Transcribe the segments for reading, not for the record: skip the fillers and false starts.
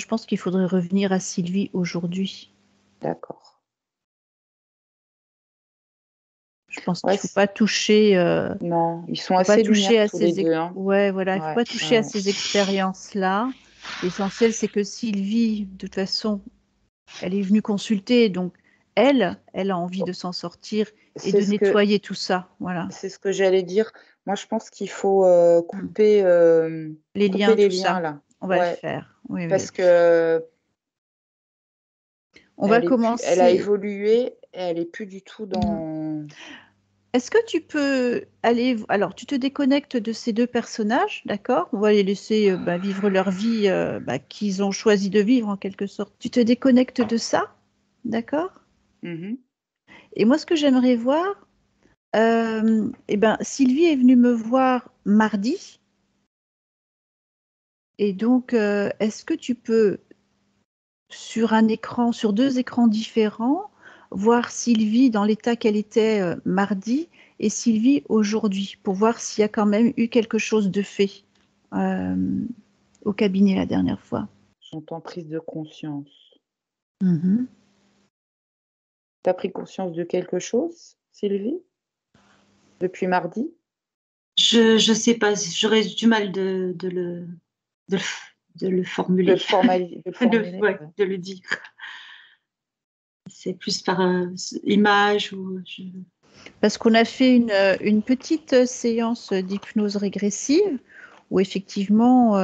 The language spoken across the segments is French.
Je pense qu'il faudrait revenir à Sylvie aujourd'hui. D'accord. Je pense Ouais, qu'il ne faut pas toucher. non, ils sont Faut pas assez toucher lunaires à tous les ces deux. Hein. ouais, voilà, il faut Ouais, pas toucher à ouais. ces expériences-là. L'essentiel, c'est que Sylvie, de toute façon, elle est venue consulter, donc elle a envie de s'en sortir et C'est de ce que, nettoyer tout ça. Voilà. c'est ce que j'allais dire. Moi, je pense qu'il faut Mm. Les couper liens, les tout liens ça, là. on va le Ouais, faire. Oui, oui. parce que On va elle a commencer. évolué, et elle est plus du tout Mm. dans. Est-ce que tu peux aller... Alors, tu te déconnectes de ces deux personnages, d'accord? On va les laisser vivre leur vie qu'ils ont choisi de vivre en quelque sorte. Tu te déconnectes de ça, d'accord? Mhm. Et moi, ce que j'aimerais voir, Sylvie est venue me voir mardi. Et donc, est-ce que tu peux, sur un écran, sur deux écrans différents, voir Sylvie dans l'état qu'elle était mardi et Sylvie aujourd'hui, pour voir s'il y a quand même eu quelque chose de fait euh, au cabinet la dernière fois. J'entends prise de conscience. Mhm. T'as pris conscience de quelque chose, Sylvie, depuis mardi? Je sais pas, j'aurais du mal de le formuler, De le formuler. ouais, de le dire. C'est plus par image ou Parce qu'on a fait une petite séance d'hypnose régressive où effectivement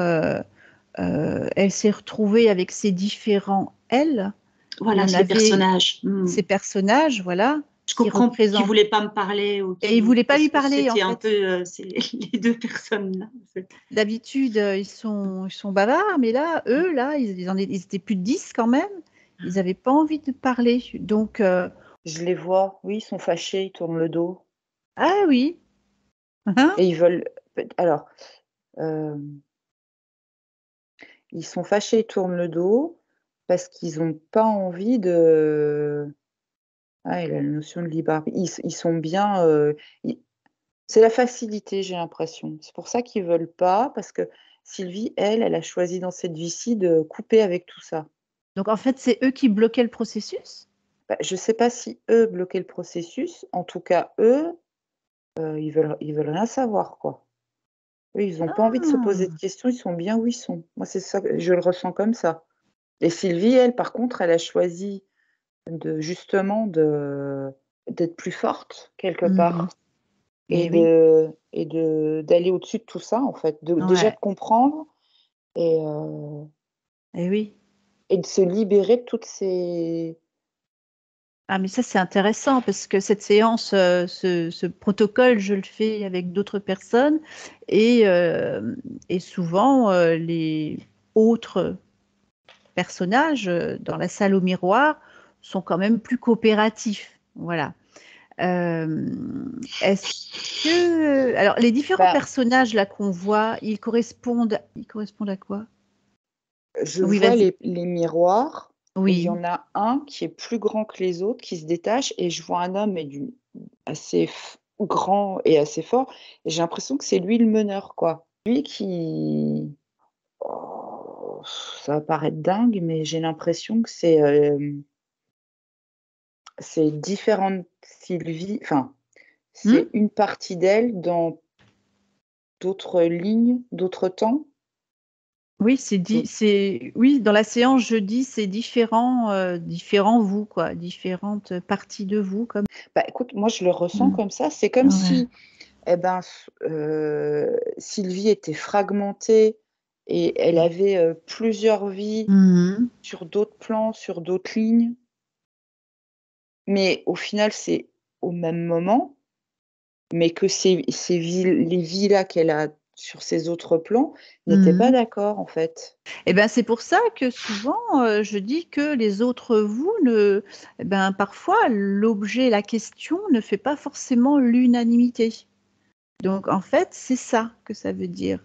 elle s'est retrouvée avec ses différents elle. voilà, On les avait personnages. ces personnages, voilà, Je qui comprends qu'ils représentent. voulaient pas me parler ou Et ils voulaient pas parce lui que parler en c'était un fait. peu les deux personnes là. D'habitude, ils sont bavards, mais là, eux, là, ils étaient plus de 10 quand même. Ils n'avaient pas envie de parler. Donc, Je les vois, oui, ils sont fâchés, ils tournent le dos. ah oui. Hein. Et ils veulent. Alors, ils sont fâchés, ils tournent le dos parce qu'ils n'ont pas envie de. Ah, il a la notion de libre arbitre. Ils sont bien. C'est la facilité, j'ai l'impression. C'est pour ça qu'ils ne veulent pas, parce que Sylvie, elle a choisi dans cette vie-ci de couper avec tout ça. Donc, en fait, c'est eux qui bloquaient le processus. Je ne sais pas si eux bloquaient le processus. En tout cas, eux, ils veulent rien savoir, quoi. Eux, ils n'ont pas envie de se poser de Ah. questions. Ils sont bien où ils sont. Moi, c'est ça, je le ressens comme ça. Et Sylvie, elle, par contre, elle a choisi justement d'être plus forte quelque part Et oui. et d'aller au-dessus de tout ça, en fait, déjà de Ouais. comprendre et Oui. de se libérer de toutes ces. Ah, mais ça, c'est intéressant parce que cette séance, ce protocole, je le fais avec d'autres personnes et souvent, les autres personnages dans la salle au miroir sont quand même plus coopératifs. Voilà. Est-ce que... Alors, les différents Ben, personnages là qu'on voit, ils correspondent à quoi? je Oui, vois vas-y. les miroirs et il y Oui. en a un qui est plus grand que les autres, qui se détache et je vois un homme assez grand et assez fort et j'ai l'impression que c'est lui le meneur, quoi. Lui qui. Oh, ça va paraître dingue, mais j'ai l'impression que c'est différentes Sylvie, enfin, Hmm. c'est une partie d'elle dans d'autres lignes, d'autres temps. Oui, Donc, oui, dans la séance jeudi, c'est différents vous, quoi, différentes parties de vous, comme. écoute, moi je le ressens Hmm. comme ça. C'est comme Ouais. si Sylvie était fragmentée et elle avait plusieurs vies Mhm. sur d'autres plans, sur d'autres lignes. Mais au final, c'est au même moment, mais que les vies-là qu'elle a sur ces autres plans n'étaient pas Mhm. d'accord, en fait. Eh ben, c'est pour ça que souvent, je dis que les autres vous, parfois, l'objet, la question ne fait pas forcément l'unanimité. Donc, en fait, c'est ça que ça veut dire.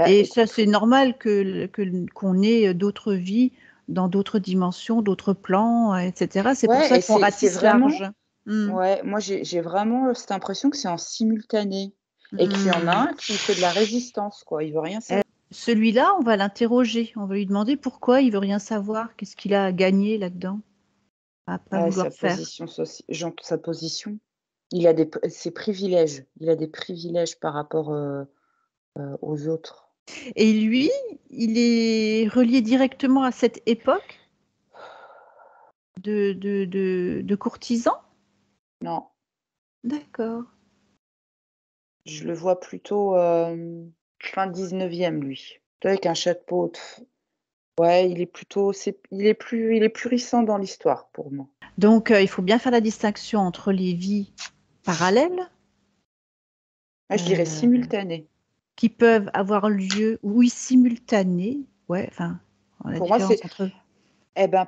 Et ça, Écoute, c'est normal qu'on ait d'autres vies dans d'autres dimensions, d'autres plans, etc. C'est pour ouais, ça et qu'on c'est ratisse vraiment, large. Mm. ouais, moi j'ai vraiment cette impression que c'est en simultané et qu'il y en a Mm. un qui fait de la résistance, quoi. Il veut rien Eh, savoir. celui-là, on va l'interroger. On va lui demander pourquoi il veut rien savoir. Qu'est-ce qu'il a à gagner là-dedans à pas vouloir faire. Sa position. Ses privilèges. Il a des privilèges par rapport aux autres. Et lui, il est relié directement à cette époque de courtisan? Non, D'accord. je le vois plutôt fin 19e, lui. Avec un chapeau. Ouais, il est plus récent dans l'histoire pour moi. Donc, il faut bien faire la distinction entre les vies parallèles Je dirais simultanées. qui peuvent avoir lieu, oui, simultanées. Ouais, enfin, la Pour moi, différence entre eux.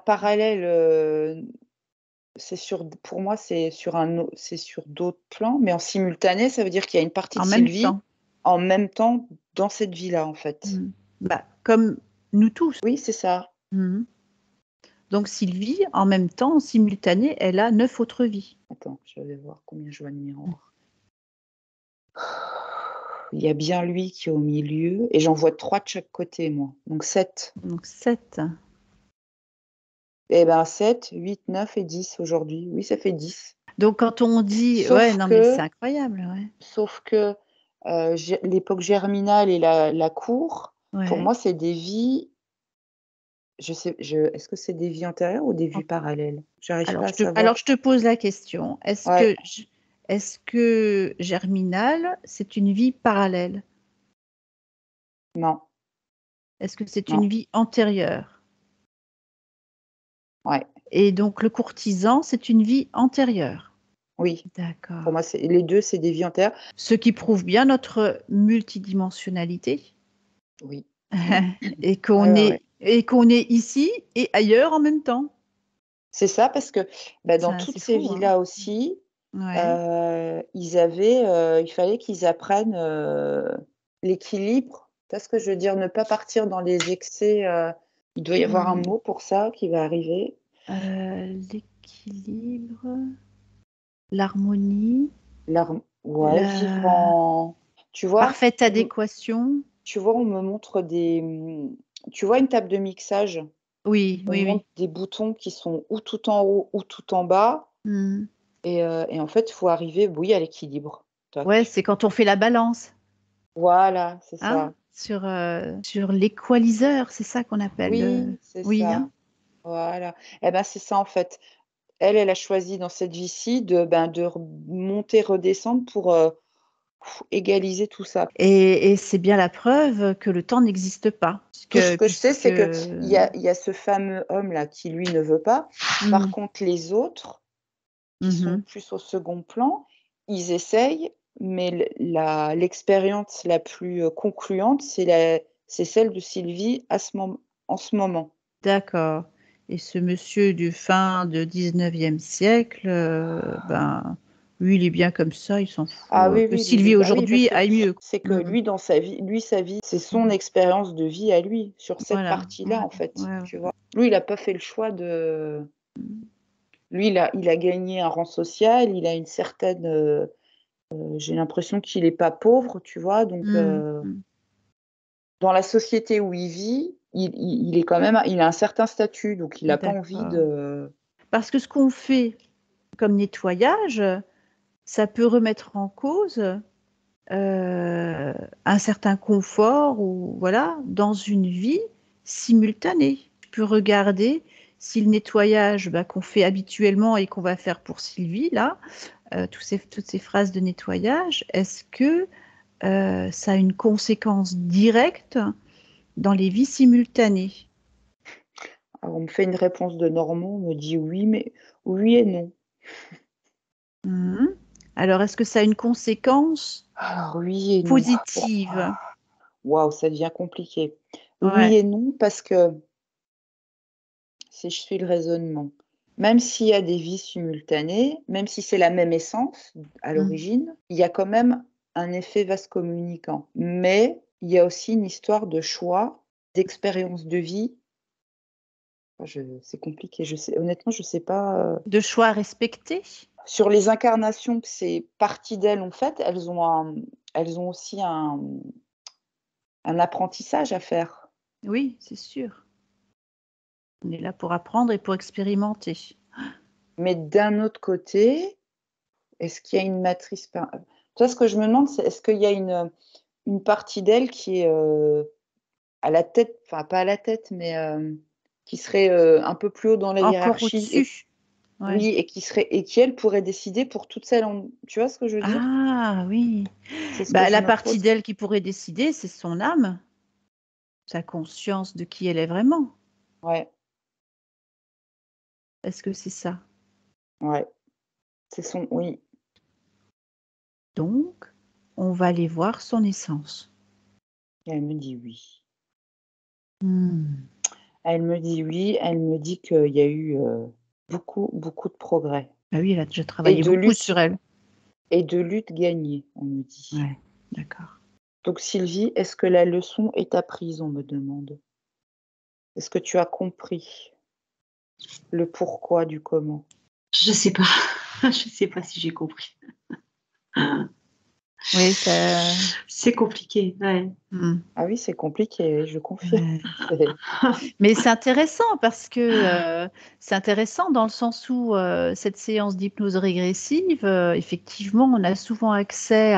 Parallèle, pour moi, c'est sur d'autres plans, mais en simultané, ça veut dire qu'il y a une partie de En même Sylvie temps. en même temps dans cette vie-là, en fait. Comme nous tous. Oui, c'est ça. Donc Sylvie, en même temps, en simultané, elle a 9 autres vies. Attends, je vais voir combien je vois de miroirs. Il y a bien lui qui est au milieu, et j'en vois 3 de chaque côté, moi. Donc 7. Donc 7. 7, 8, 9 et 10 aujourd'hui. Oui, ça fait 10. Donc quand on dit... mais c'est incroyable. Ouais. Sauf que l'époque germinale et la cour, pour moi, c'est des vies... Est-ce que c'est des vies antérieures ou des vies parallèles? J'arrive pas à savoir. Alors, je te pose la question. Est-ce que Germinal, c'est une vie parallèle? Non. Est-ce que c'est une vie antérieure? Ouais. Et donc, le courtisan, c'est une vie antérieure? Oui. D'accord. Pour moi, les deux, c'est des vies antérieures. Ce qui prouve bien notre multidimensionnalité. Oui. Et qu'on est ici et ailleurs en même temps. C'est ça, parce que dans toutes ces vies-là aussi, il fallait qu'ils apprennent l'équilibre. Tu vois ce que je veux dire? Ne pas partir dans les excès. Il doit y avoir un mot pour ça qui va arriver. L'équilibre, l'harmonie. Vivre tu vois? Parfaite adéquation. Tu vois, on me montre tu vois une table de mixage? Oui, On oui, montre des boutons qui sont ou tout en haut ou tout en bas. Et en fait, il faut arriver, oui, à l'équilibre. Ouais, c'est quand on fait la balance. Voilà, c'est ça. Sur l'équaliseur, c'est ça qu'on appelle. Oui, c'est ça. Voilà. C'est ça, en fait. Elle a choisi dans cette vie-ci de monter, redescendre pour égaliser tout ça. Et c'est bien la preuve que le temps n'existe pas. Tout ce que je sais, c'est qu'il y a ce fameux homme-là qui, lui, ne veut pas. Par contre, les autres, qui sont plus au second plan, ils essayent, mais l'expérience la plus concluante, c'est celle de Sylvie en ce moment. D'accord. Et ce monsieur du fin de 19e siècle, lui, il est bien comme ça, il s'en fout. Ah oui, que Sylvie aujourd'hui aille mieux. C'est que lui, dans sa vie, c'est son expérience de vie à lui, sur cette partie-là, en fait. Tu vois. Lui, il n'a pas fait le choix de... Lui, il a gagné un rang social, il a une certaine... j'ai l'impression qu'il n'est pas pauvre, tu vois. Donc, dans la société où il vit, il est quand même... Il a un certain statut, donc il n'a pas envie de... Parce que ce qu'on fait comme nettoyage, ça peut remettre en cause un certain confort ou voilà dans une vie simultanée. Tu peux regarder si le nettoyage qu'on fait habituellement et qu'on va faire pour Sylvie là, toutes ces phrases de nettoyage, est-ce que ça a une conséquence directe dans les vies simultanées? Alors, on me fait une réponse de Normand, on me dit oui, mais oui et non. Alors, est-ce que ça a une conséquence oui et non. positive? Waouh, ça devient compliqué. Ouais. Oui et non, parce que si je suis le raisonnement, même s'il y a des vies simultanées, même si c'est la même essence à l'origine, il y a quand même un effet vase communicant. Mais il y a aussi une histoire de choix, d'expérience de vie. C'est compliqué. Honnêtement, je ne sais pas. De choix respectés? Sur les incarnations que ces parties d'elles ont faites, elles ont aussi un apprentissage à faire. Oui, c'est sûr. On est là pour apprendre et pour expérimenter. Mais d'un autre côté, est-ce qu'il y a une matrice Toi, ce que je me demande, c'est est-ce qu'il y a une partie d'elle qui est à la tête, enfin pas à la tête, mais qui serait un peu plus haut dans la Encore hiérarchie au-dessus. Ouais. oui, et qui elle pourrait décider pour toutes celles tu vois ce que je veux dire? Ah oui. C'est ce que Bah, je la me partie pose. d'elle qui pourrait décider, c'est son âme, sa conscience de qui elle est vraiment. Ouais, Est-ce que c'est ça? ouais, oui, Donc, on va aller voir son essence. et elle me dit oui. Hmm. Elle me dit oui, elle me dit qu'il y a eu beaucoup, beaucoup de progrès Ah oui, elle a déjà et travaillé de beaucoup sur elle. lutte gagnée, on me dit. Ouais, d'accord. Donc Sylvie, est-ce que la leçon est apprise, on me demande? Est-ce que tu as compris le pourquoi du comment? Je sais pas. Je sais pas si j'ai compris. Oui, ça. C'est compliqué, ouais. Hmm. Ah oui, c'est compliqué, je confirme. Ouais. Mais c'est intéressant parce que c'est intéressant dans le sens où cette séance d'hypnose régressive, effectivement, on a souvent accès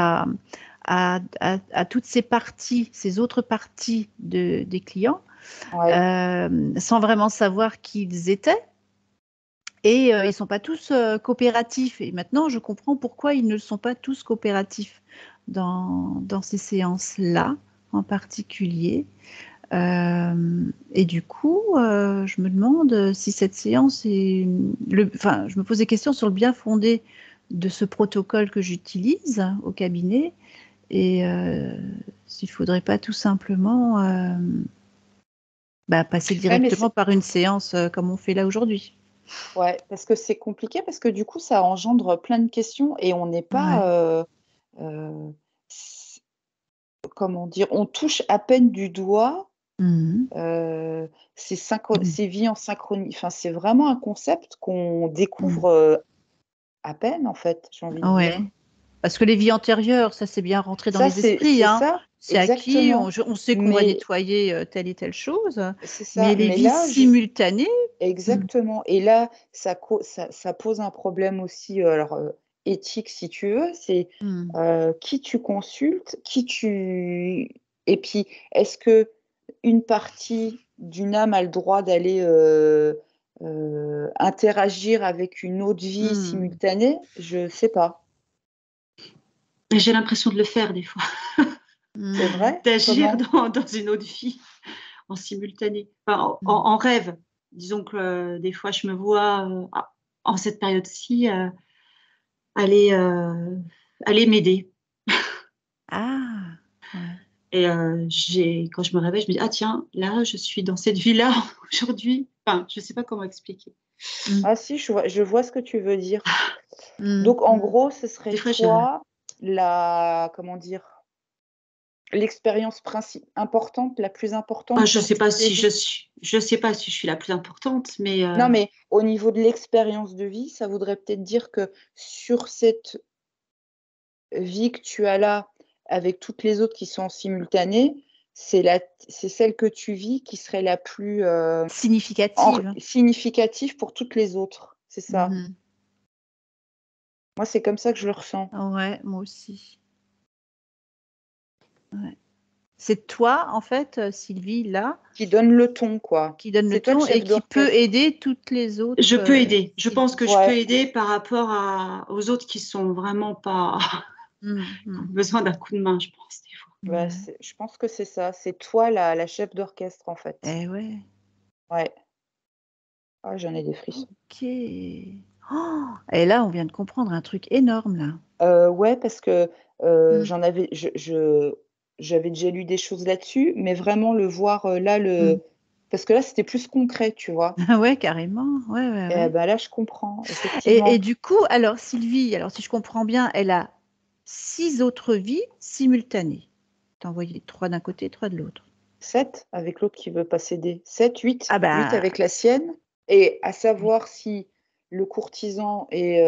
à toutes ces parties, ces autres parties des clients, Ouais, sans vraiment savoir qui ils étaient. Et ils ne sont pas tous coopératifs. Et maintenant, je comprends pourquoi ils ne sont pas tous coopératifs dans ces séances-là en particulier. Et du coup, je me demande si cette séance est enfin, je me pose des questions sur le bien fondé de ce protocole que j'utilise au cabinet et s'il ne faudrait pas tout simplement passer ouais, mais directement par une séance comme on fait là aujourd'hui. ouais, parce que c'est compliqué, parce que du coup, ça engendre plein de questions et on n'est pas, Ouais. euh, s- comment dire, on touche à peine du doigt Mhm. ces vies en synchronie. Enfin, c'est vraiment un concept qu'on Mhm. découvre à peine, en fait, j'ai envie de Ouais. dire. Parce que les vies antérieures, ça c'est bien rentré dans Ça, les esprits, c'est hein. ça, C'est acquis, exactement. on sait qu'on va Mais nettoyer telle et telle chose, c'est mais ça. les Mais vies là, simultanées, hmm, exactement. Et là, ça pose un problème aussi, alors, éthique si tu veux, c'est, hmm, qui tu consultes, et puis est-ce que une partie d'une âme a le droit d'aller, interagir avec une autre vie hmm, simultanée? Je sais pas. Et j'ai l'impression de le faire des fois, C'est hmm, vrai? d'agir Comment? dans une autre vie en simultané, enfin, hmm. en rêve. Disons que des fois, je me vois en cette période-ci aller, aller m'aider. Ah, ouais. Et quand je me réveille, je me dis, ah tiens, là, je suis dans cette vie-là aujourd'hui. Enfin, je ne sais pas comment expliquer. Hmm, Ah si, je vois ce que tu veux dire. hmm, Donc en hmm. gros, ce Des serait fois, toi comment dire? L'expérience importante, la plus importante je sur sais toutes pas les si vies? je sais pas si je suis la plus importante, mais Non, mais au niveau de l'expérience de vie, ça voudrait peut-être dire que sur cette vie que tu as là, avec toutes les autres qui sont en simultané, c'est celle que tu vis qui serait la plus, Significative. significative pour toutes les autres. C'est ça. Mhm. Moi, c'est comme ça que je le ressens. Ouais, moi aussi. Ouais. C'est toi, en fait, Sylvie, là, Qui donne le ton, quoi. qui donne le C'est toi le ton et chef qui peut d'orchestre. aider toutes les je autres peux aider. Je pense que Sylvie. je peux Ouais. aider par rapport aux autres qui sont vraiment pas, Hmm, qui ont hmm. besoin d'un coup de main, je pense, des fois. Bah, Ouais. je pense que c'est ça. C'est toi la chef d'orchestre, en fait. Eh ouais. Ouais. Ah, j'en ai des frissons. Ok. Oh, et là, on vient de comprendre un truc énorme, là. Ouais, parce que Hmm, j'en avais, j'avais déjà lu des choses là-dessus, mais vraiment le voir là, hmm. parce que là, c'était plus concret, tu vois. Ah ouais, carrément. Ouais, ouais, Et ouais. ben là, je comprends, Et effectivement. du coup, alors, Sylvie, alors si je comprends bien, elle a 6 autres vies simultanées. T'as envoyé 3 d'un côté, 3 de l'autre. 7 avec l'autre qui veut pas céder. 7, 8, Ah 8 bah, avec la sienne. Et à oui. savoir si le courtisan et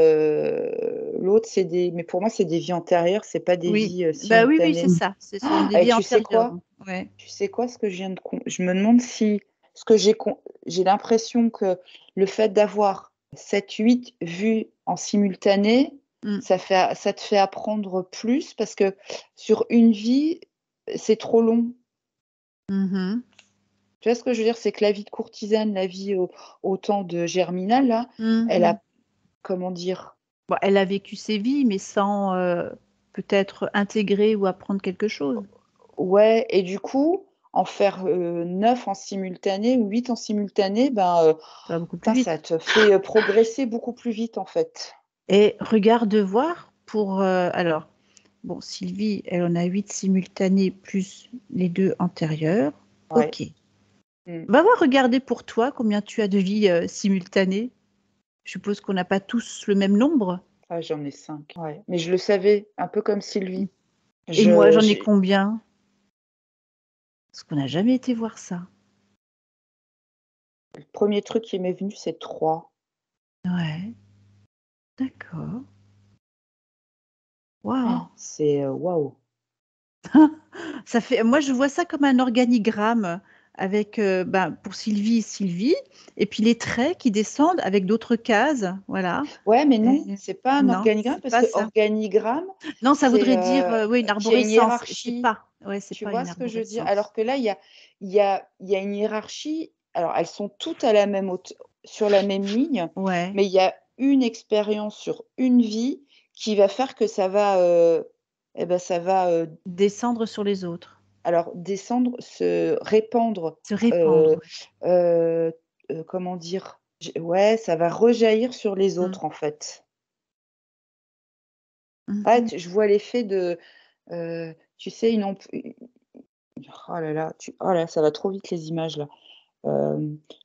l'autre, mais pour moi, c'est des vies antérieures, c'est pas des Oui, vies bah oui, oui, c'est simultanées. ça. Ce sont des Et vies tu sais antérieures. quoi? Ouais. Tu sais quoi, ce que je viens de je me demande si ce que j'ai l'impression que le fait d'avoir 7-8 vues en simultané, Mmh. ça te fait apprendre plus parce que sur une vie, c'est trop long. Mmh. Tu vois ce que je veux dire? C'est que la vie de courtisane, la vie au temps de Germinal là, elle Mmh. a comment dire? Bah, elle a vécu ses vies, mais sans, peut-être intégrer ou apprendre quelque chose. Ouais et du coup, en faire, 9 en simultané ou 8 en simultané, ben, Ça va beaucoup plus putain, vite. ça te fait, progresser beaucoup plus vite, en fait. Et regarde voir pour, alors, bon, Sylvie, elle en a 8 simultanés plus les 2 antérieurs. Ouais. OK. Mmh. Va voir regarder pour toi combien tu as de vies, simultanées. Je suppose qu'on n'a pas tous le même nombre? Ah, j'en ai 5. Ouais, mais je le savais, un peu comme Mmh. Sylvie. Et moi, Je j'en ai j'ai combien? Parce qu'on n'a jamais été voir ça. le 1er truc qui m'est venu, c'est 3. Ouais, d'accord. Waouh! C'est, waouh! Ça fait moi, je vois ça comme un organigramme avec, ben, pour Sylvie, Sylvie et puis les traits qui descendent avec d'autres cases, voilà. Ouais, mais non, Et c'est pas un non, organigramme c'est parce pas que ça. organigramme, Non, ça c'est, voudrait dire, oui, une qu'il y a une arborescence et c'est hiérarchie. pas ouais, c'est Tu pas vois une ce que je veux dire? arborescence. Alors que là, il y a une hiérarchie. Alors, elles sont toutes à la même sur la même ligne, Ouais, mais il y a une expérience sur une vie qui va faire que ça va, et bah, ça va, descendre sur les autres, alors descendre, se répandre, se répandre, heu ouais. heu comment dire? Ouais, ça va rejaillir sur les Mmh. autres, en fait. Mmh Ah, mh. je vois l'effet de, tu sais, oh là là, oh là, ça va trop vite les images là.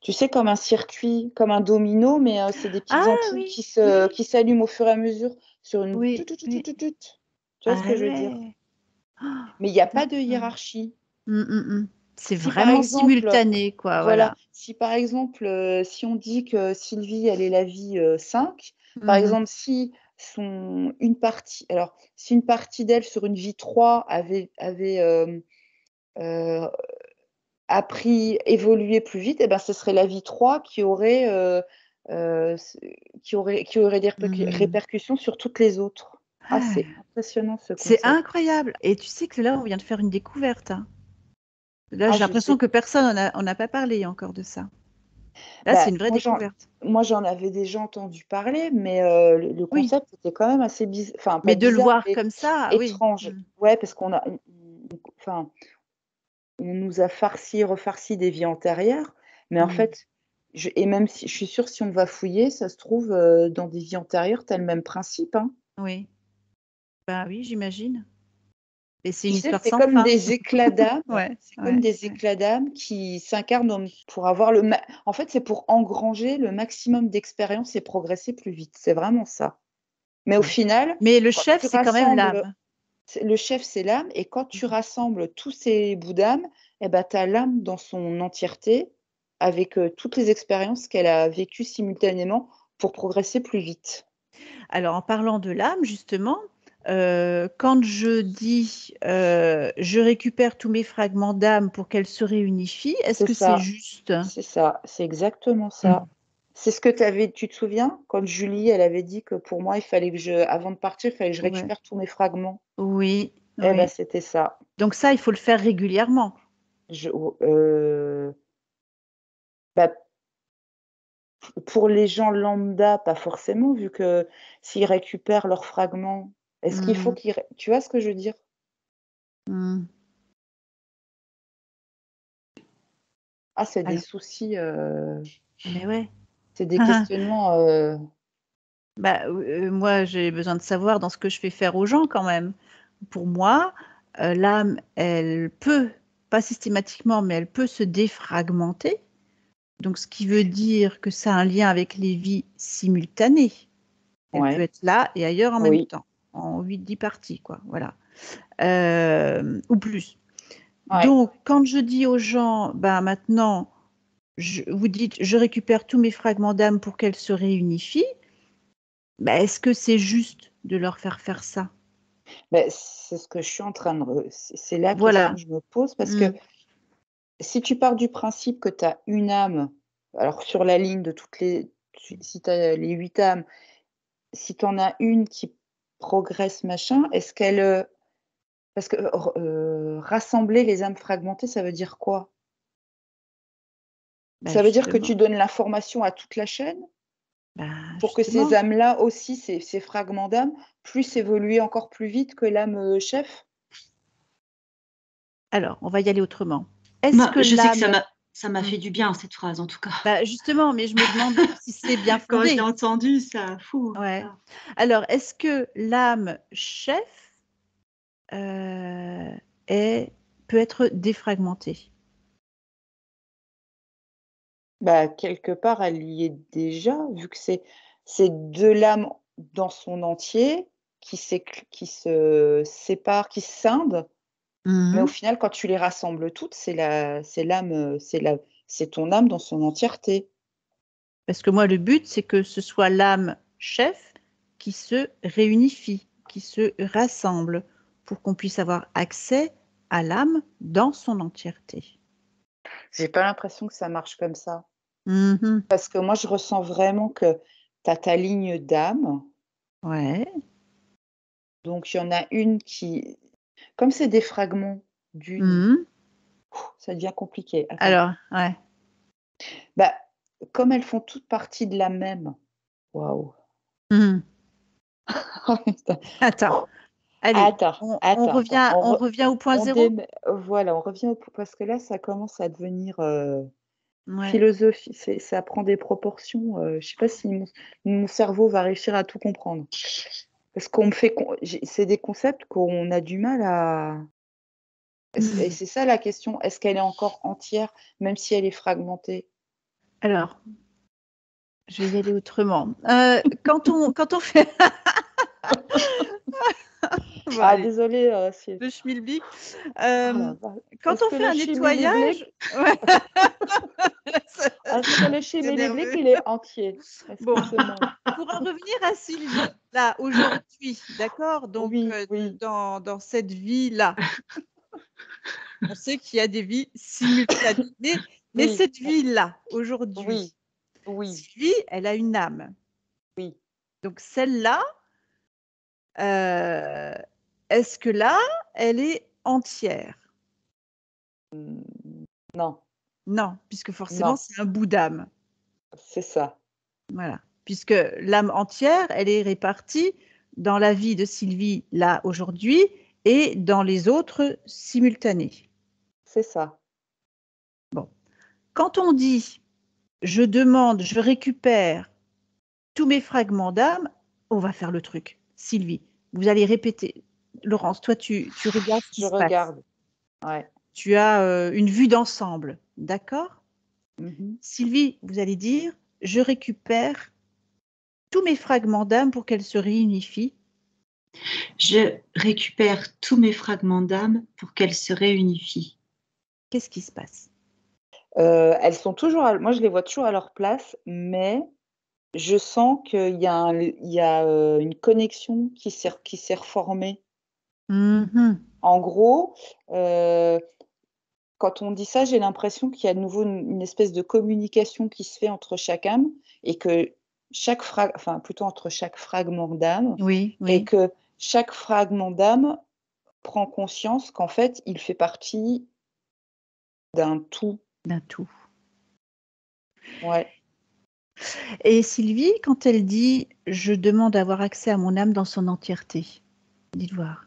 Tu sais comme un circuit, comme un domino, mais c'est des petites Ah ampoules oui, oui, qui s'allument au fur et à mesure sur une oui, tut tut tut tut oui. tut tut. Tu vois ce Ah que je veux dire? ouais! Mais il y a pas de D'accord. hiérarchie. Mmh, mmh mh. C'est Si par vraiment exemple, simultané, quoi, voilà, voilà. si par exemple, si on dit que Sylvie, elle est la vie, 5, par Mmh mh. exemple, si son une partie alors, si une partie d'elle sur une vie 3 avait, heu, appris, évolué plus vite et ben, ce serait la vie 3 s qui aurait des Mmh. répercussions sur toutes les autres. Ah, c'est Ah, impressionnant ce c'est concept. incroyable et tu sais que là, on vient de faire une découverte, hein. Là, Ah, j'ai je l'impression sais. que personne en a pas parlé encore de ça. Là, c'est Bah, une vraie découverte. moi, j'en avais déjà entendu parler, mais le Oui, concept était quand même assez enfin, pas mais de le bizarre, voir mais comme ça, oui. étrange. Mmh. Ouais, parce enfin, on nous a farci, refarci des vies antérieures, mais en Mmh. fait, et même si je suis sûre, si on va fouiller, ça se trouve, dans des vies antérieures, tu as le même principe, hein. Oui. Bah, oui, j'imagine et c'est Tu une sais, histoire c'est sans comme fin. des éclats d'âme, Ouais, c'est comme ouais, des ouais. éclats d'âme qui s'incarnent pour avoir en fait, c'est pour engranger le maximum d'expérience et progresser plus vite. C'est vraiment ça. Mais au Ouais. final, Mais le quand chef, tu c'est quand même rassembles l'âme. le chef, c'est l'âme et quand tu Mmh. rassembles tous ces bouts d'âme et bah, tu as l'âme dans son entièreté avec, toutes les expériences qu'elle a vécues simultanément pour progresser plus vite. Alors en parlant de l'âme justement, quand je dis, «Je récupère tous mes fragments d'âme pour qu'elles se réunifient», est-ce C'est que c'est ça, juste? c'est ça, c'est exactement Mmh. ça. C'est ce que tu te souviens? Quand Julie, elle avait dit que pour moi, il fallait avant de partir, il fallait que je Ouais. récupère tous mes fragments. Oui, Eh ben, oui. c'était ça. Donc ça, il faut le faire régulièrement. Je bah, pour les gens lambda, pas forcément, vu que s'ils récupèrent leurs fragments, est-ce qu'il faut Mmh. qu'ils ré tu vois ce que je veux dire? Mmh. Ah, c'est des Alors soucis, mais ouais. c'est des questionnements, Bah, moi, j'ai besoin de savoir dans ce que je fais faire aux gens quand même. Pour moi, l'âme, elle peut, pas systématiquement, mais elle peut se défragmenter, donc ce qui veut dire que ça a un lien avec les vies simultanées. Elle peut ouais, être là et ailleurs en même oui, temps, en 8-10 parties quoi, voilà, ou plus. ouais, Donc quand je dis aux gens: «Ben, maintenant, vous dites: "Je récupère tous mes fragments d'âme pour qu'elles se réunifient"», bah, est-ce que c'est juste de leur faire faire ça? Ben, c'est ce que je suis en train de... C'est la question Voilà. que je me pose, parce Mm. que si tu pars du principe que tu as une âme, alors sur la ligne de toutes les... Si tu as les 8 âmes, si tu en as une qui progresse, machin, est-ce qu'elle... parce que rassembler les âmes fragmentées, ça veut dire quoi? Bah, Ça veut dire que justement. tu donnes l'information à toute la chaîne Bah, pour que ces justement. âmes-là aussi, ces fragments d'âmes, puissent évoluer encore plus vite que l'âme chef? Alors, on va y aller autrement. Est-ce Moi, que je sais que l'âme... ça m'a Mm. fait du bien, cette phrase, en tout cas. Bah, justement, mais je me demande si c'est bien Quand je l'ai fondé. entendu, ça fou. Ouais. Alors, est-ce que l'âme chef euh, peut être défragmentée? Bah, quelque part, elle y est déjà, vu que c'est 2 lames dans son entier qui se séparent, qui se scindent, mais au Mhm. final, quand tu les rassembles toutes, c'est l'âme, c'est ton âme dans son entièreté. Parce que moi, le but, c'est que ce soit l'âme chef qui se réunifie, qui se rassemble, pour qu'on puisse avoir accès à l'âme dans son entièreté. J'ai pas l'impression que ça marche comme ça. Mhm. Parce que moi, je ressens vraiment que tu as ta ligne d'âme, Ouais. donc il y en a une qui comme c'est des fragments d'une, Mhm. ça devient compliqué. Attends. Alors, ouais. Bah, comme elles font toutes partie de la même, waouh! Mhm. Oh putain. Attends, allez, Attends, on attends, attends, revient, on revient au point zéro? voilà, on revient au parce que là, ça commence à devenir, Ouais. philosophie, ça prend des proportions, je sais pas si mon cerveau va réussir à tout comprendre. Parce qu'on me fait c'est des concepts qu'on a du mal à et Mhm. c'est ça la question, est-ce qu'elle est encore entière, même si elle est fragmentée? Alors, je vais y aller autrement. Quand on fait... Bon, Ah allez, désolée, le schmilblick. oh la Euh, vache, quand est-ce on que fait le un nettoyage... chimiliblick Ouais. est-ce que le C'est chimiliblick, nerveux. il est entier? Est-ce que Bon, c'est mon pour en revenir à Sylvie, là, aujourd'hui, d'accord? Donc, oui, oui, dans cette vie-là, on sait qu'il y a des vies simultanées, mais oui, cette vie-là, oui, aujourd'hui, oui, Sylvie, elle a une âme. oui. Donc, celle-là, euh, est-ce que là, elle est entière? Non, Non, puisque forcément, non, c'est un bout d'âme. c'est ça. Voilà. Puisque l'âme entière, elle est répartie dans la vie de Sylvie, là, aujourd'hui, et dans les autres simultanés. C'est ça. Bon. Quand on dit je demande, je récupère tous mes fragments d'âme, on va faire le truc. Sylvie, vous allez répéter. Laurence, toi, tu regardes ce qui Je se passe. regarde. Ouais. Tu as une vue d'ensemble, d'accord? Mmh. Sylvie, vous allez dire je récupère tous mes fragments d'âme pour qu'elles se réunifient. Je récupère tous mes fragments d'âme pour qu'elles se réunifient. Qu'est-ce qui se passe? Elles sont toujours moi je les vois toujours à leur place, mais je sens qu'il y a une connexion qui s'est reformée. Mhm. En gros, heu, quand on dit ça, j'ai l'impression qu'il y a de nouveau une espèce de communication qui se fait entre chaque âme et que enfin plutôt entre chaque fragment d'âme Oui, et oui, que chaque fragment d'âme prend conscience qu'en fait, il fait partie d'un tout. d'un tout. Ouais. Et Sylvie, quand elle dit je demande à avoir accès à mon âme dans son entièreté, dites voir.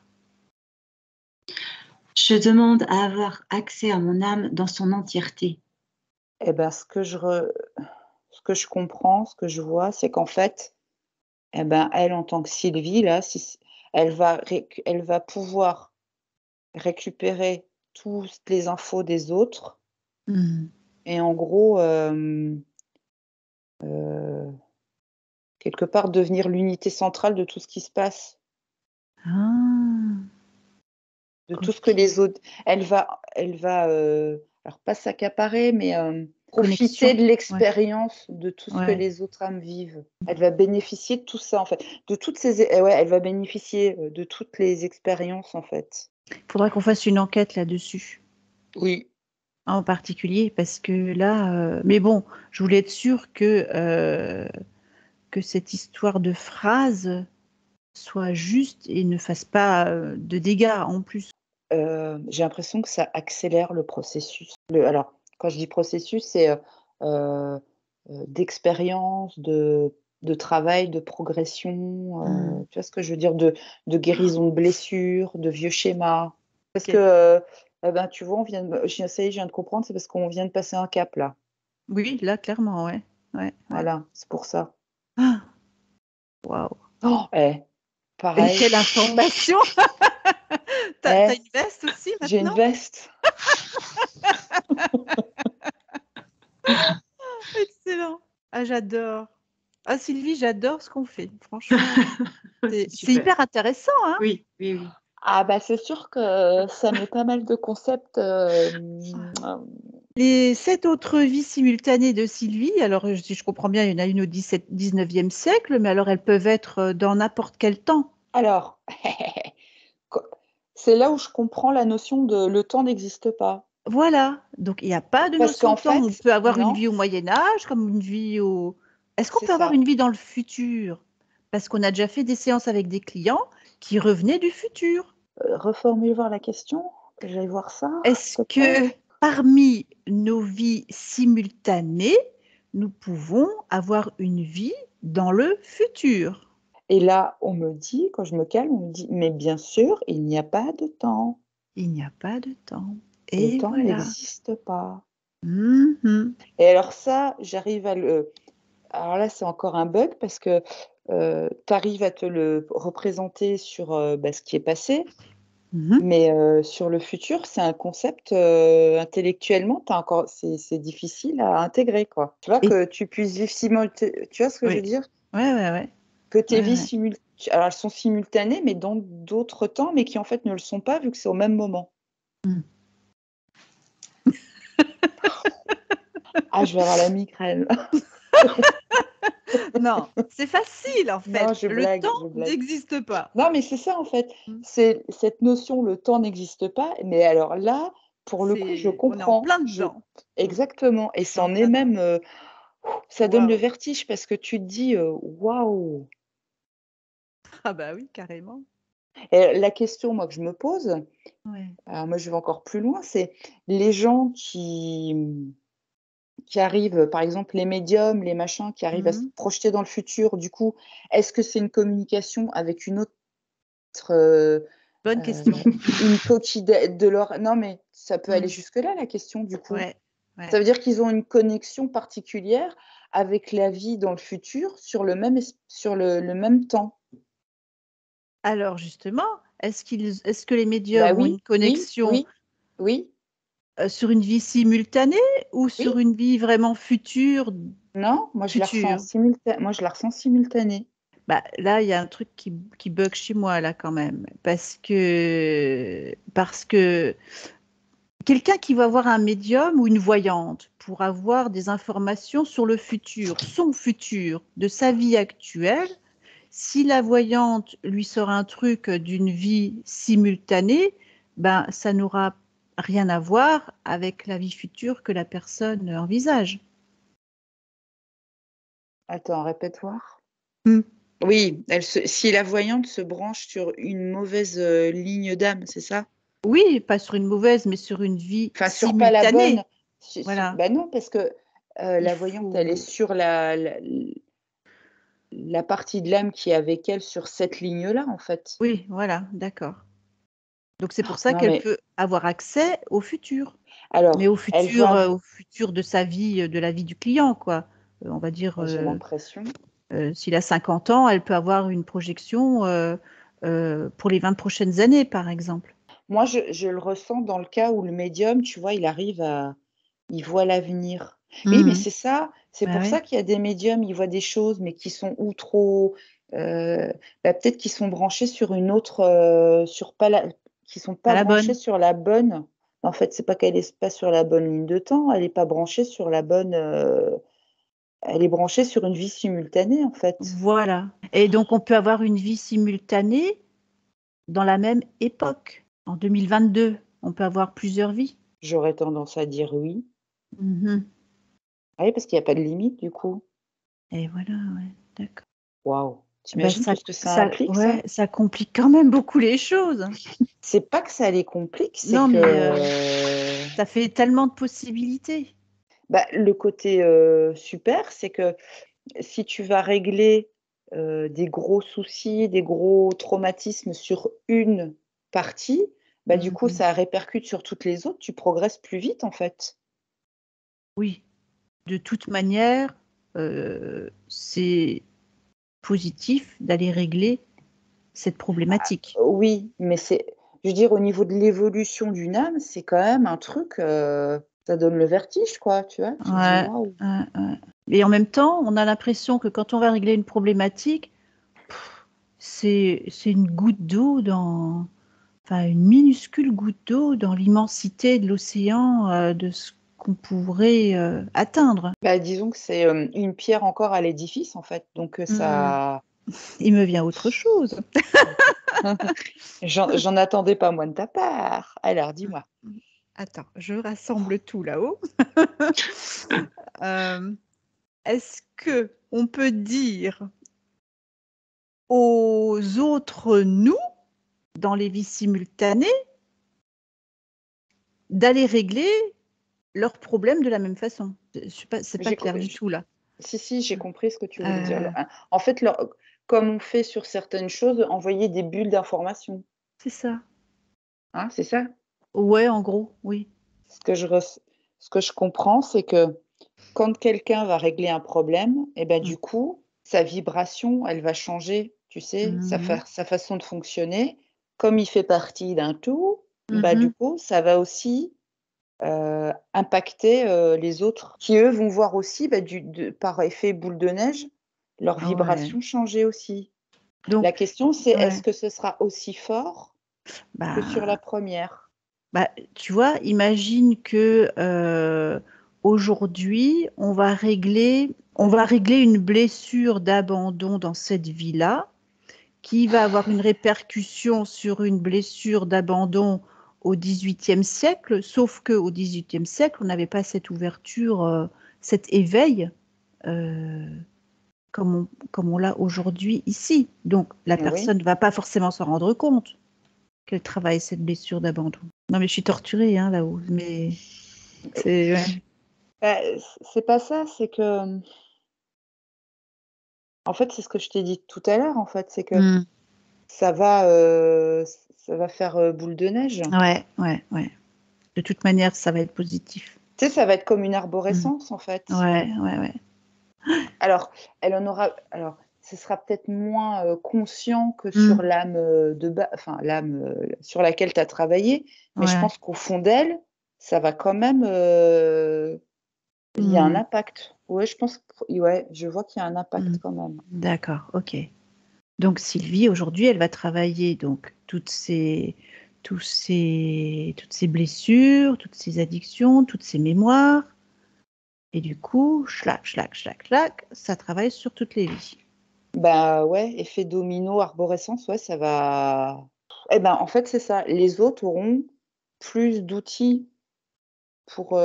Je demande à avoir accès à mon âme dans son entièreté. Et ben, ce que je comprends, ce que je vois, c'est qu'en fait, et ben, elle, en tant que Sylvie, là, si elle va pouvoir récupérer toutes les infos des autres Mhm. et en gros, quelque part devenir l'unité centrale de tout ce qui se passe, Ah, de tout ce que ok. les autres, alors pas s'accaparer, mais profiter connexion. de Ouais. l'expérience de tout ce que Ouais. les autres âmes vivent. Elle va bénéficier de tout ça, en fait. De toutes ces... ouais, elle va bénéficier de toutes les expériences, en fait. Il faudra qu'on fasse une enquête là-dessus, Oui. en particulier, parce que là, mais bon, je voulais être sûre que cette histoire de phrase soit juste et ne fasse pas de dégâts en plus. J'ai l'impression que ça accélère le processus. Alors, quand je dis processus, c'est d'expérience, de travail, de progression, tu vois ce que je veux dire, de guérison de blessures, de vieux schémas. Parce Ok. que, eh ben, tu vois, ça y est, je viens de comprendre, c'est parce qu'on vient de passer un cap là. Oui, là, clairement, ouais. Ouais. Voilà, c'est pour ça. Ah, waouh. Oh, Et pareil. quelle information. T'as une veste aussi J'ai une maintenant? veste. Excellent. Ah, j'adore. Ah, Sylvie, j'adore ce qu'on fait. Franchement, c'est super. hyper intéressant, hein? Oui, oui, oui. Ah bah c'est sûr que ça met pas mal de concepts. Les 7 autres vies simultanées de Sylvie, alors si je comprends bien, il y en a une au 19e siècle, mais alors elles peuvent être dans n'importe quel temps. Alors, c'est là où je comprends la notion de le temps n'existe pas. Voilà, donc il n'y a pas de Parce notion qu'en de temps. On fait, peut avoir une non, vie au Moyen Âge, comme une vie au... Est-ce qu'on c'est peut avoir ça. une vie dans le futur? Parce qu'on a déjà fait des séances avec des clients qui revenaient du futur. Reformule voir la question, que j'aille voir ça, Est-ce s'il te plaît. que parmi nos vies simultanées, nous pouvons avoir une vie dans le futur? Et là, on me dit, quand je me calme, on me dit, mais bien sûr, il n'y a pas de temps. Il n'y a pas de temps. Le Et temps voilà. n'existe pas. Mhm. Et alors ça, j'arrive à le... Alors là, c'est encore un bug parce que tu arrives à te le représenter sur bah, ce qui est passé, Mhm. mais sur le futur, c'est un concept intellectuellement, c'est difficile à intégrer, quoi. Tu vois, Et que tu puisses vivre tu vois ce que je oui, veux dire? ouais, ouais, ouais, Que tes ouais, vies ouais. alors elles sont simultanées, mais dans d'autres temps, mais qui en fait ne le sont pas vu que c'est au même moment. Mm. Ah, je vais avoir la migraine. Non, c'est facile en Non, fait. Le temps je blague. n'existe pas. Non, mais c'est ça en fait. Mm. C'est cette notion, le temps n'existe pas. Mais alors là, pour le coup, je On est en comprends. plein dedans. Mm. Exactement. Et On est en c'en est plein dedans. même, ça donne le Waouh. vertige parce que tu te dis, waouh. Ah bah oui, carrément. Et la question, moi, que je me pose, Ouais. alors moi, je vais encore plus loin, c'est les gens qui arrivent, par exemple, les médiums, les machins, qui arrivent à se Mhm. projeter dans le futur. Du coup, est-ce que c'est une communication avec une autre Bonne question. une coquille de leur non, mais ça peut aller Mm. jusque-là, la question, du coup. Ouais, ouais. Ça veut dire qu'ils ont une connexion particulière avec la vie dans le futur sur le même temps. Alors justement, est-ce que les Bah médiums ont une oui, oui, connexion oui, oui, sur une vie simultanée ou oui. sur une vie vraiment future, Non, moi je la ressens future? moi je la ressens simultanée. Bah, là, il y a un truc qui bug chez moi, là, quand même. Parce que quelqu'un qui va voir un médium ou une voyante pour avoir des informations sur le futur, son futur, de sa vie actuelle, si la voyante lui sort un truc d'une vie simultanée, ben, ça n'aura rien à voir avec la vie future que la personne envisage. Attends, répète voir. Hmm. Oui, si la voyante se branche sur une mauvaise, ligne d'âme, c'est ça? Oui, pas sur une mauvaise, mais sur une vie Enfin, sur pas la bonne, simultanée. Voilà. bah non, parce que Il la voyante, elle est faut. sur la partie de l'âme qui est avec elle sur cette ligne-là, en fait. Oui, voilà, d'accord. Donc c'est pour ça Non, qu'elle mais peut avoir accès au futur, mais alors, elle va, au futur de sa vie, de la vie du client, quoi. On va dire, j'ai l'impression, s'il a 50 ans, elle peut avoir une projection pour les 20 prochaines années, par exemple. moi, je le ressens dans le cas où le médium, tu vois, il voit l'avenir. Oui, mais Mhm. c'est ça, c'est Bah pour oui. ça qu'il y a des médiums, ils voient des choses, mais qui sont ou trop, bah, peut-être qu'ils sont branchés sur une autre, sur pas la qui sont Pas pas la branchés bonne. sur la bonne. En fait, c'est pas qu'elle est pas sur la bonne ligne de temps, elle est pas branchée sur la bonne, elle est branchée sur une vie simultanée, en fait. Voilà. Et donc, on peut avoir une vie simultanée dans la même époque. En 2022, on peut avoir plusieurs vies. J'aurais tendance à dire oui. Mhm. Ah oui, parce qu'il y a pas de limite, du coup. Et voilà, ouais, d'accord. Waouh! Tu Ben, imagines tout ce que ça implique, ça? ouais, ça complique quand même beaucoup les choses. C'est pas que ça les complique, c'est Non, mais que, ça fait tellement de possibilités. bah, le côté, super, c'est que si tu vas régler, des gros soucis, des gros traumatismes sur une partie, bah, du coup, Mhm. ça répercute sur toutes les autres, tu progresses plus vite, en fait. Oui, de toute manière, c'est positif d'aller régler cette problématique. Oui, mais je veux dire, au niveau de l'évolution d'une âme, c'est quand même un truc, ça donne le vertige, quoi, tu vois? Tu te dis: Ouais, «Waouh!» ouais, ouais. Et en même temps, on a l'impression que quand on va régler une problématique, c'est une goutte d'eau dans, enfin une minuscule goutte d'eau dans l'immensité de l'océan, de ce qu'on pourrait, atteindre. Bah, disons que c'est, une pierre encore à l'édifice, en fait, donc Mmh. ça Il me vient autre chose. j'en attendais pas moins de ta part. Alors dis-moi? Attends, je rassemble tout là-haut. Hem, est-ce qu'on peut dire aux autres nous, dans les vies simultanées, d'aller régler leurs problèmes de la même façon? Je suis pas, c'est pas J'ai co clair du j tout là. Si, j'ai compris ce que tu voulais dire. Heu, En fait, comme on fait sur certaines choses, envoyer des bulles d'informations, c'est ça. hein, c'est ça? Ouais, en gros, oui. Ce que je ress ce que je comprends, c'est que quand quelqu'un va régler un problème et bah, Mmh. du coup, sa vibration, elle va changer, tu sais, Mmh. sa façon de fonctionner. Comme il fait partie d'un tout, bah, du Mmh. coup, ça va aussi, impacter, les autres qui, eux, vont voir aussi, bah, par effet boule de neige, leur Ouais. vibration changer aussi. Donc La question, c'est est-ce ouais, que ce sera aussi fort que sur la bah première. bah, tu vois, imagine que, aujourd'hui, on va régler une blessure d'abandon dans cette vie-là, qui va avoir une répercussion sur une blessure d'abandon au XVIIIe siècle, sauf qu'au XVIIIe siècle, on n'avait pas cette ouverture, cet éveil, heu, comme on l'a aujourd'hui ici. Donc la Oui. personne ne va pas forcément s'en rendre compte qu'elle travaille cette blessure d'abandon. Non, mais je suis torturée, hein, là-haut, mais c'est ouais. Bah, c'est pas ça, c'est que, en fait, c'est ce que je t'ai dit tout à l'heure, en fait, c'est que Mmh. ça va faire, boule de neige. Ouais, ouais, ouais. De toute manière, ça va être positif. Tu sais, ça va être comme une Mmh. arborescence, en fait. Ouais, ouais, ouais. Alors, ce sera peut-être moins, conscient que sur Mmh. l'âme, enfin l'âme, sur laquelle tu as travaillé, mais je Ouais. pense qu'au fond d'elle, ça va quand même, il y a un Mmh. impact. Ouais, je pense que ouais, je vois qu'il y a un Mmh. impact quand même. D'accord, OK. Donc Sylvie, aujourd'hui, elle va travailler donc toutes ces blessures, toutes ces addictions, toutes ces mémoires et du coup, schlac, schlac, schlac, schlac, ça travaille sur toutes les vies. Bah, ouais, effet domino, arborescence, ouais, ça va eh ben, en fait, c'est ça. Les autres auront plus d'outils pour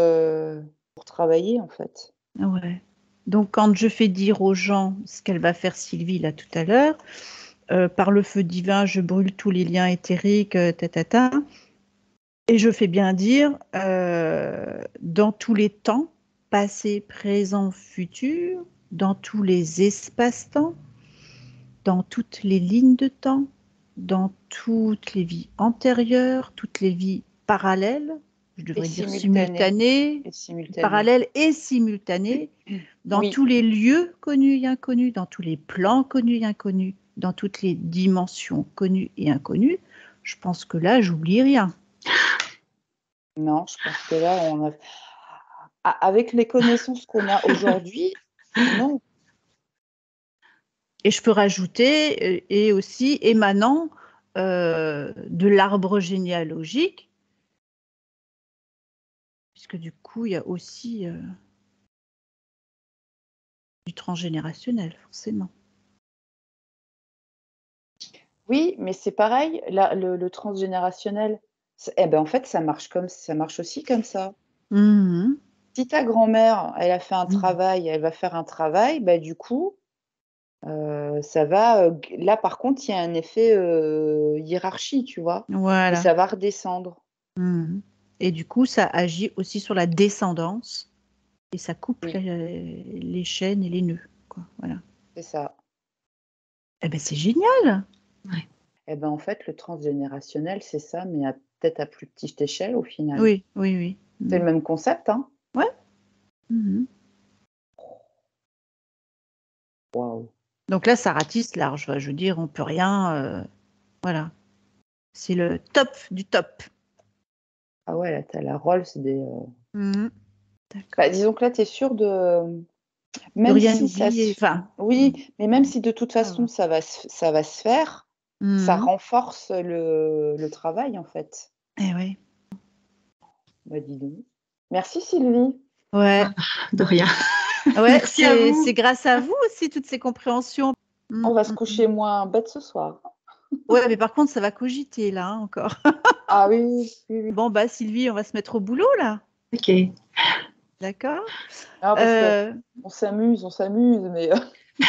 travailler, en fait. Ouais. Donc quand je fais dire aux gens ce qu'elle va faire Sylvie là tout à l'heure, par le feu divin, je brûle tous les liens éthériques, ta ta ta et je fais bien dire, dans tous les temps, passé, présent, futur, dans tous les espaces-temps, dans toutes les lignes de temps, dans toutes les vies antérieures, toutes les vies parallèles, je Et devrais dire simultané, simultanées, et simultané. parallèles et simultanées, dans Oui, tous les lieux connus et inconnus, dans tous les plans connus et inconnus, dans toutes les dimensions connues et inconnues. Je pense que là, j'oublie rien. non, je pense que là, on a avec les connaissances qu'on a aujourd'hui, non. Et je peux rajouter, et aussi émanant, de l'arbre généalogique que du coup, il y a aussi du transgénérationnel, forcément. Oui, mais c'est pareil, là, le transgénérationnel, en fait, ça marche aussi comme ça. Mhm. Si ta grand-mère, elle a fait un Mhm. travail, elle va faire un travail, bah, du coup, ça va, là, par contre, il y a un effet hiérarchie, tu vois, et Voilà. ça va redescendre. Mhm. Et du coup, ça agit aussi sur la descendance et ça coupe Oui, les chaînes et les nœuds, quoi. Voilà. c'est ça. Eh ben, c'est génial. Ouais. Et ben, en fait, le transgénérationnel, c'est ça, mais peut-être à plus petite échelle au final. Oui, oui, oui. C'est le Mhm. même concept, hein? Ouais. Mhm. Waouh! Donc là, ça ratisse large. Je veux dire, on peut rien. Voilà. C'est le top du top. Ah ouais, là, tu as la Rolls des, Mhm. D'accord. bah, disons que là, tu es sûre de, De même rien si ça oublier. se Enfin, oui, mais même si de toute ça façon va. ça va se faire, ça Mhm. renforce le travail, en fait. Eh oui. Bah, dis donc. Merci Sylvie. Ouais. De rien. Ouais, Merci à vous. c'est grâce à vous aussi, toutes ces compréhensions. Mm, On va se mm, coucher moins bête ce soir. Ouais, mais par contre, ça va cogiter là, hein, encore. Ah oui, oui, oui. Bon, bah, Sylvie, on va se mettre au boulot là. Ok. D'accord? Non, parce que Euh, on s'amuse, mais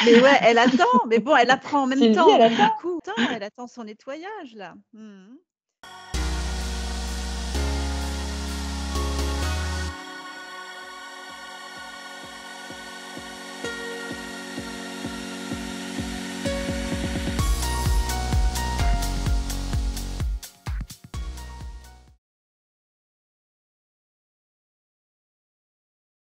mais ouais, elle attend. Mais bon, elle apprend en même Sylvie, temps. elle Donc, du attend. coup, elle attend son nettoyage là. Mhm.